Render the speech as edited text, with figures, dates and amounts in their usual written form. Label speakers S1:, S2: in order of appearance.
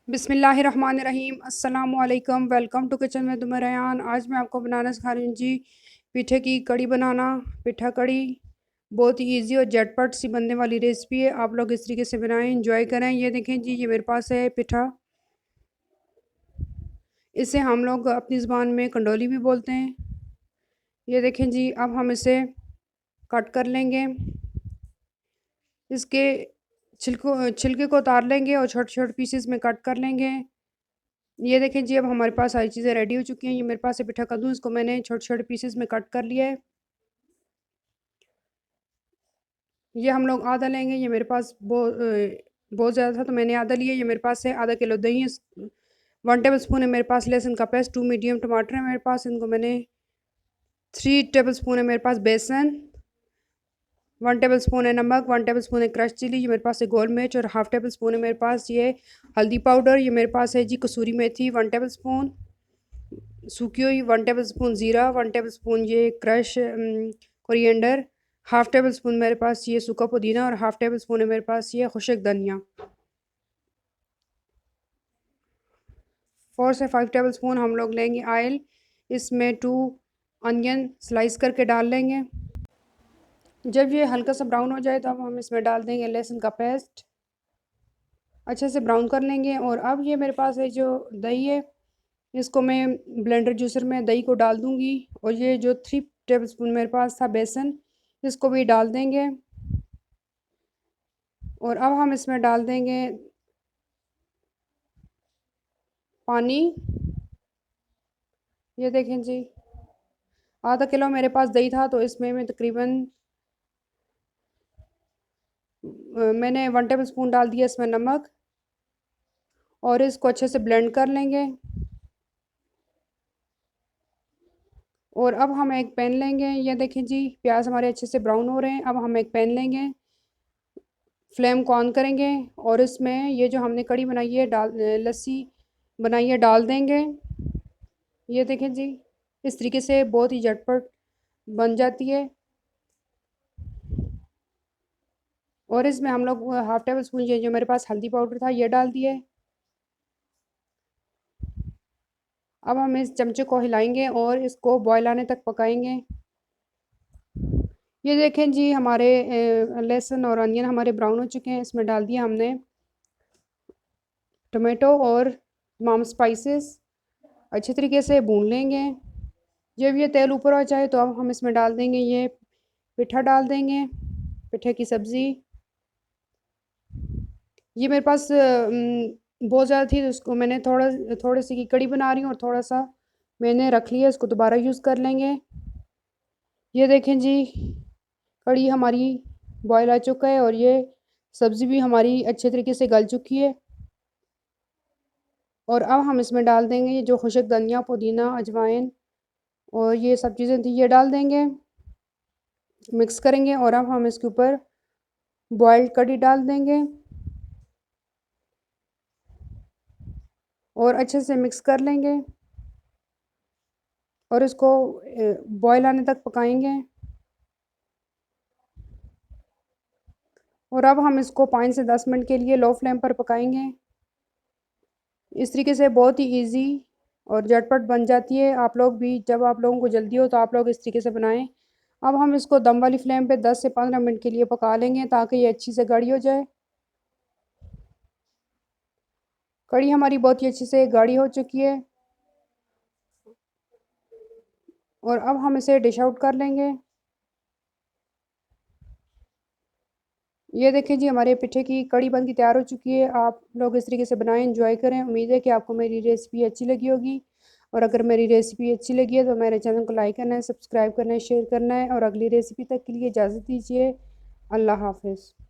S1: बिस्मिल्लाहिर्रहमानिर्रहीम अस्सलामुअलैकुम। Welcome to kitchen में तुम रयान। आज मैं आपको बनाना सिखा रही हूँ जी पिठे की कड़ी बनाना। पिठा कड़ी बहुत ही इजी और झटपट सी बनने वाली रेसिपी है। आप लोग इस तरीके से बनाएं, इंजॉय करें। ये देखें जी, ये मेरे पास है पिठा। इसे हम लोग अपनी ज़ुबान में कंडोली भी बोलते हैं। ये देखें जी, अब हम इसे कट कर लेंगे। इसके छिलके को उतार लेंगे और छोटे छोटे पीसेस में कट कर लेंगे। ये देखें जी, अब हमारे पास सारी चीज़ें रेडी हो चुकी हैं। ये मेरे पास है पिठा कद्दू, इसको मैंने छोटे छोटे पीसेस में कट कर लिया है। ये हम लोग आधा लेंगे। ये मेरे पास बहुत ज़्यादा था तो मैंने आधा लिया। ये मेरे पास है आधा किलो दही है। 1 टेबल स्पून है मेरे पास लहसुन का पेस्ट। 2 मीडियम टमाटर है मेरे पास, इनको मैंने 3 टेबल स्पून है मेरे पास बेसन। 1 टेबल स्पून है नमक। 1 टेबल स्पून है क्रश चिली। ये मेरे पास है गोल मिर्च। और ½ टेबल स्पून है मेरे पास ये हल्दी पाउडर। ये मेरे पास है जी कसूरी मेथी 1 टेबल स्पून। सूखी हुई 1 टेबल स्पून ज़ीरा। 1 टेबल स्पून ये क्रश कोरिएंडर। ½ टेबल स्पून मेरे पास ये सूखा पुदीना। और ½ टेबल स्पून है मेरे पास ये खुशक धनिया। 4 से 5 टेबल स्पून हम लोग लेंगे ऑयल। इसमें 2 अनियन स्लाइस करके डाल लेंगे। जब ये हल्का सा ब्राउन हो जाए तो अब हम इसमें डाल देंगे लहसुन का पेस्ट। अच्छे से ब्राउन कर लेंगे। और अब ये मेरे पास है जो दही है, इसको मैं ब्लेंडर जूसर में दही को डाल दूंगी। और ये जो 3 टेबल स्पून मेरे पास था बेसन, इसको भी डाल देंगे। और अब हम इसमें डाल देंगे पानी। ये देखें जी, आधा किलो मेरे पास दही था तो इसमें मैं तकरीबन मैंने 1 टेबल स्पून डाल दिया इसमें नमक। और इसको अच्छे से ब्लेंड कर लेंगे। और अब हम एक पैन लेंगे। ये देखें जी, प्याज हमारे अच्छे से ब्राउन हो रहे हैं। अब हम एक पैन लेंगे, फ्लेम को ऑन करेंगे और इसमें ये जो हमने कड़ी बनाई है लस्सी बनाई है डाल देंगे। ये देखें जी, इस तरीके से बहुत ही झटपट बन जाती है। और इसमें हम लोग ½ टेबल स्पून ये जो मेरे पास हल्दी पाउडर था ये डाल दिए। अब हम इस चमचे को हिलाएंगे और इसको बॉयल आने तक पकाएंगे। ये देखें जी, हमारे लहसुन और अनियन हमारे ब्राउन हो चुके हैं। इसमें डाल दिया हमने टमाटो और तमाम स्पाइसेस। अच्छे तरीके से भून लेंगे। जब ये तेल ऊपर आ जाए तो अब हम इसमें डाल देंगे ये पिठा डाल देंगे, पिठे की सब्ज़ी। ये मेरे पास बहुत ज़्यादा थी तो उसको मैंने थोड़े से की कड़ी बना रही हूँ और थोड़ा सा मैंने रख लिया, इसको दोबारा यूज़ कर लेंगे। ये देखें जी, कड़ी हमारी बॉयल आ चुका है और ये सब्ज़ी भी हमारी अच्छे तरीके से गल चुकी है। और अब हम इसमें डाल देंगे ये जो खुशक धनिया, पुदीना, अजवाइन और ये सब चीज़ें थी ये डाल देंगे, मिक्स करेंगे। और अब हम इसके ऊपर बॉइल्ड कड़ी डाल देंगे और अच्छे से मिक्स कर लेंगे और इसको बॉयल आने तक पकाएंगे। और अब हम इसको 5 से 10 मिनट के लिए लो फ्लेम पर पकाएंगे। इस तरीके से बहुत ही इजी और झटपट बन जाती है। आप लोग भी, जब आप लोगों को जल्दी हो तो आप लोग इस तरीके से बनाएं। अब हम इसको दम वाली फ्लेम पे 10 से 15 मिनट के लिए पका लेंगे ताकि ये अच्छी से गाढ़ी हो जाए। कड़ी हमारी बहुत ही अच्छे से गाढ़ी हो चुकी है और अब हम इसे डिश आउट कर लेंगे। ये देखें जी, हमारे पिठे की कड़ी बन के तैयार हो चुकी है। आप लोग इस तरीके से बनाएं, एंजॉय करें। उम्मीद है कि आपको मेरी रेसिपी अच्छी लगी होगी। और अगर मेरी रेसिपी अच्छी लगी है तो मेरे चैनल को लाइक करना है, सब्सक्राइब करना है, शेयर करना है। और अगली रेसिपी तक के लिए इजाज़त दीजिए। अल्लाह हाफ़िज़।